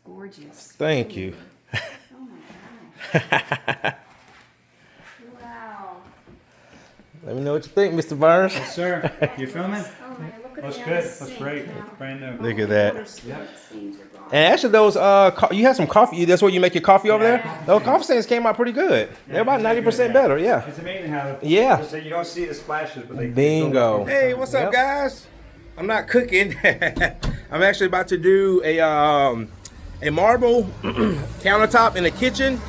gorgeous. Thank you. Oh my gosh. Wow. Let me know what you think, Mr. Burns. Yes, sir. You filming? Oh man, look at Looks the good. sink Looks great. now. Brand new. Look at that. Water stains are gone. And actually, those you have some coffee. That's where you make your coffee over there. Those coffee stains came out pretty good. They're about 90% better. Yeah. It's amazing how Yeah. you don't see the splashes, but they Bingo. Hey, what's up, guys? I'm not cooking. I'm actually about to do a marble countertop in the kitchen.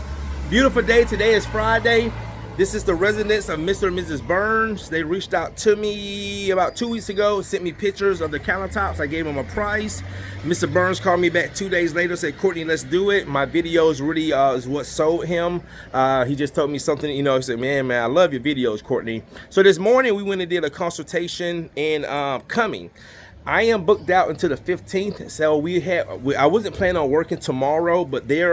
Beautiful day. Today is Friday. This is the residence of Mr. and Mrs. Burns. They reached out to me about 2 weeks ago, sent me pictures of the countertops. I gave them a price. Mr. Burns called me back 2 days later, said, Courtney, let's do it. My videos really is what sold him. He just told me something, you know, he said, man, I love your videos, Courtney. So this morning we went and did a consultation in Cumming. I am booked out until the 15th, so I wasn't planning on working tomorrow, but they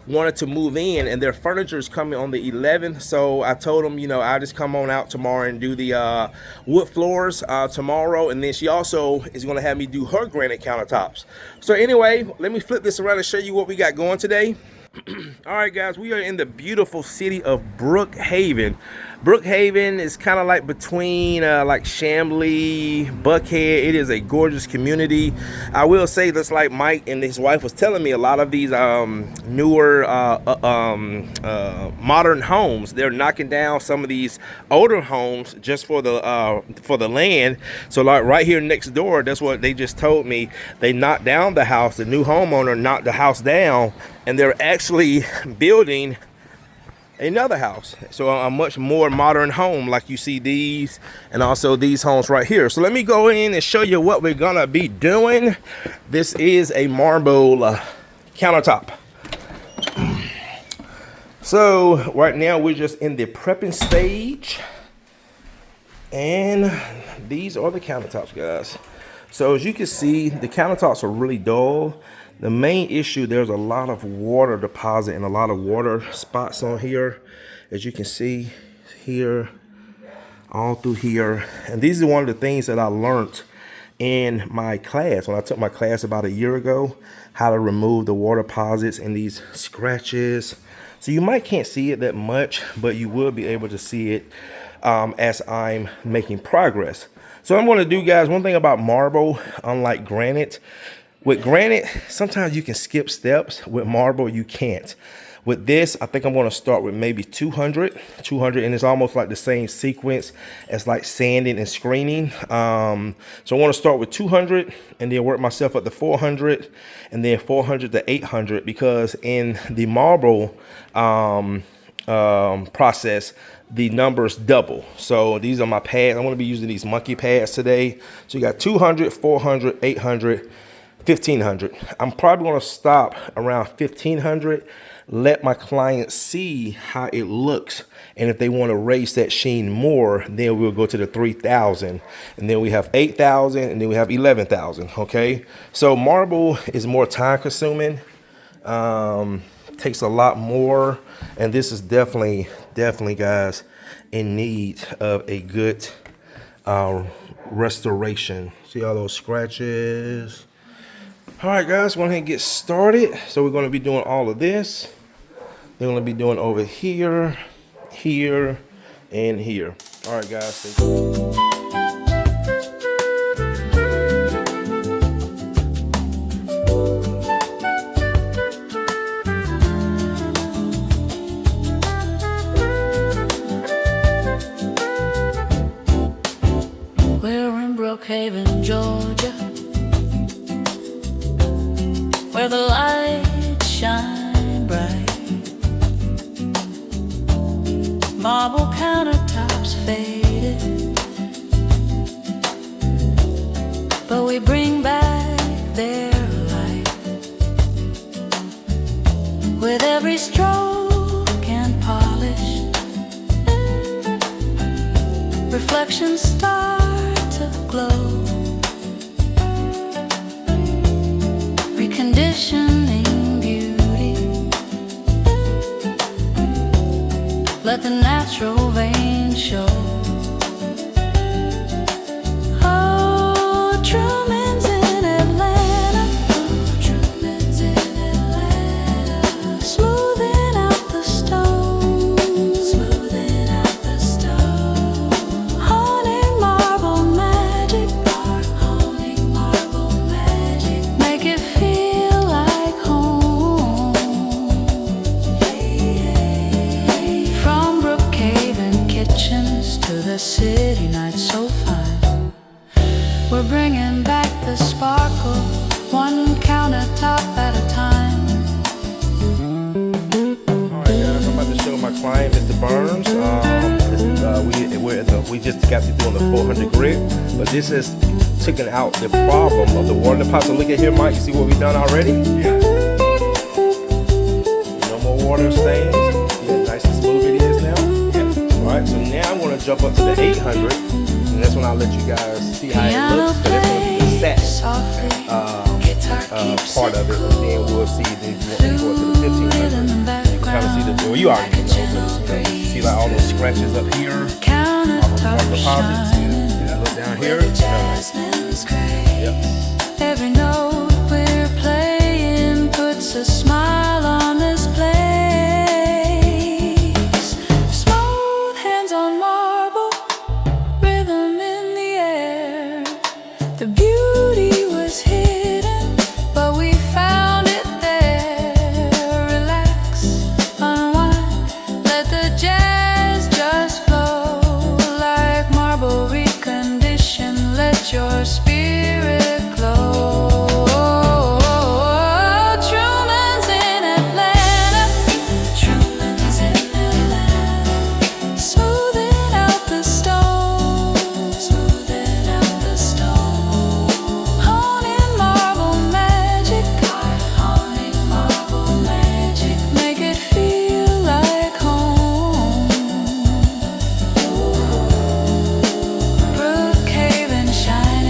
wanted to move in, and their furniture is coming on the 11th. So I told them, you know, I'll just come on out tomorrow and do the wood floors tomorrow, and then she also is going to have me do her granite countertops. So anyway, let me flip this around and show you what we got going today. All right, guys, we are in the beautiful city of Brookhaven. Brookhaven is kind of like between like Chamblee, Buckhead. It is a gorgeous community. I will say this, like Mike and his wife was telling me, a lot of these newer modern homes, they're knocking down some of these older homes just for the land. So like right here next door, that's what they just told me. They knocked down the house. The new homeowner knocked the house down, and they're actually building another house, so a much more modern home, like you see these and also these homes right here. So let me go in and show you what we're gonna be doing. This is a marble countertop. So right now we're just in the prepping stage, and these are the countertops, guys. So as you can see, the countertops are really dull. The main issue, there's a lot of water deposit and a lot of water spots on here, as you can see here, all through here. And these are one of the things that I learned in my class, when I took my class about a year ago, how to remove the water deposits and these scratches. So you might can't see it that much, but you will be able to see it as I'm making progress. So I'm going to do, guys, one thing about marble, unlike granite. With granite, sometimes you can skip steps. With marble, you can't. With this, I think I'm going to start with maybe 200, and it's almost like the same sequence as like sanding and screening. So I want to start with 200 and then work myself up to 400 and then 400 to 800, because in the marble process, the numbers double. So these are my pads. I'm going to be using these monkey pads today. So you got 200, 400, 800, 1500. I'm probably going to stop around 1500, let my clients see how it looks, and if they want to raise that sheen more, then we'll go to the 3000, and then we have 8000, and then we have 11,000. Okay, so marble is more time consuming, takes a lot more, and this is definitely guys in need of a good restoration. See all those scratches? All right, guys, go ahead and get started. So we're going to be doing all of this. They're going to be doing over here, here, and here. All right, guys. Stay tuned. We're in Brookhaven, Georgia, where the lights shine bright. Marble countertops faded, but we bring back their light. With every stroke and polish, reflections start to glow. Reconditioning beauty, let the natural vein show. Oh, Truman's in Atlanta. Oh, Truman's in Atlanta. caps you through on the 400 grit. But this has taken out the problem of the water deposit. Look at here, Mike. You see what we've done already? Yeah. No more water stains. See how nice and smooth it is now? Yeah. All right, so now I'm going to jump up to the 800, and that's when I'll let you guys see how it looks. But that's going to be the set part of it, and then we'll see the go to the 1500. You kind of see the, well, you already know, but you see like all those scratches up here, all those water deposits. Look down here. Yep. Every note we're playing puts a smile on this place. Smooth hands on marble, rhythm in the air. The beauty was hidden, but we found it there. Relax, unwind, let the jazz just flow like marble recondition. Let your spirit glow. Truman's in Atlanta. Truman's in Atlanta. Smoothing out the stone. Smoothing out the stone. Honing marble magic. Honing marble magic. Make it feel like home. Brookhaven shining.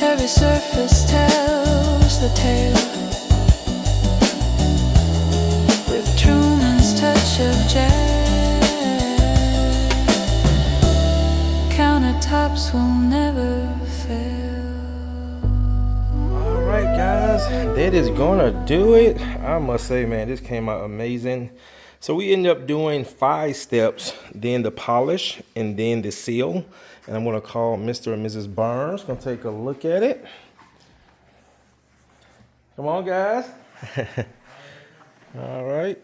Every surface tells the tale. With Truman's touch of jazz. Countertops will never fail. All right, guys, that is gonna do it. I must say, man, this came out amazing. So we ended up doing 5 steps, then the polish, and then the seal. And I'm gonna call Mr. and Mrs. Burns. Gonna take a look at it. Come on, guys. All right.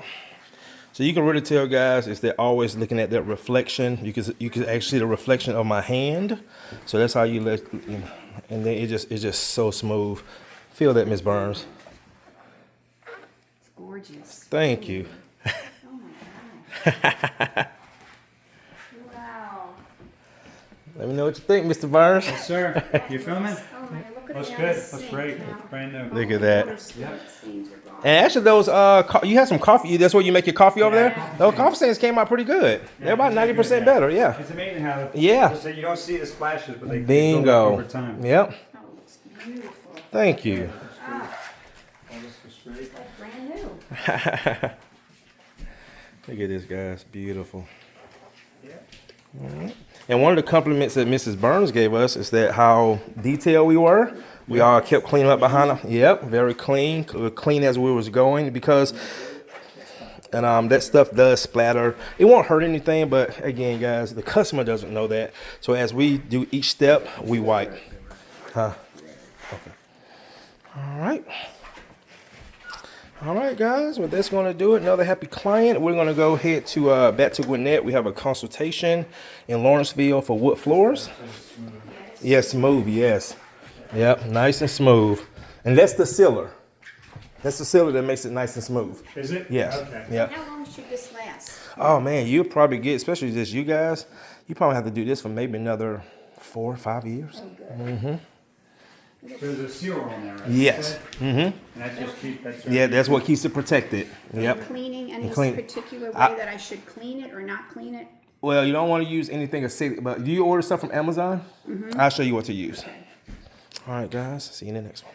So you can really tell, guys, is they're always looking at that reflection. You can actually see the reflection of my hand. So that's how you let, and then it's just so smooth. Feel that, Miss Burns. It's gorgeous. Thank you. Oh my gosh. Wow. Let me know what you think, Mr. Burns. Yes, sir. You filming? Oh my, look at Looks the good. other Looks sink great. now. Looks brand new. Look at that. Water stains are gone. And actually, those you had some coffee. That's where you make your coffee over there. Those coffee stains came out pretty good. They're about 90% better. Yeah. It's amazing how Yeah. you don't see the splashes, but they build up Bingo. over time. Yep. Oh, it's beautiful. Thank you. Ah, All this was straight. it's like brand new. Look at this, guys. Beautiful. Yeah. And one of the compliments that Mrs. Burns gave us is that how detailed we were. We all kept cleaning up behind them. Yep, very clean, clean as we was going because, and that stuff does splatter. It won't hurt anything, but again, guys, the customer doesn't know that. So as we do each step, we wipe. Huh? Okay. All right. All right, guys. Well, that's going to do it. Another happy client. We're going to go ahead to back to Gwinnett. We have a consultation in Lawrenceville for wood floors. Yes, smooth. Yes. Yep, nice and smooth. And that's the sealer. That's the sealer that makes it nice and smooth. Is it? Yes. Okay. Yep. How long should this last? Oh man, you'll probably get, especially just you guys, you probably have to do this for maybe another 4 or 5 years. There's a seal on there, right? Yes. And that just keeps that. Yeah, that's what keeps it protected. Yep. Cleaning any clean- particular way that I should clean it or not clean it? Well, you don't want to use anything acidic, but do you order stuff from Amazon? I'll show you what to use. All right, guys. See you in the next one.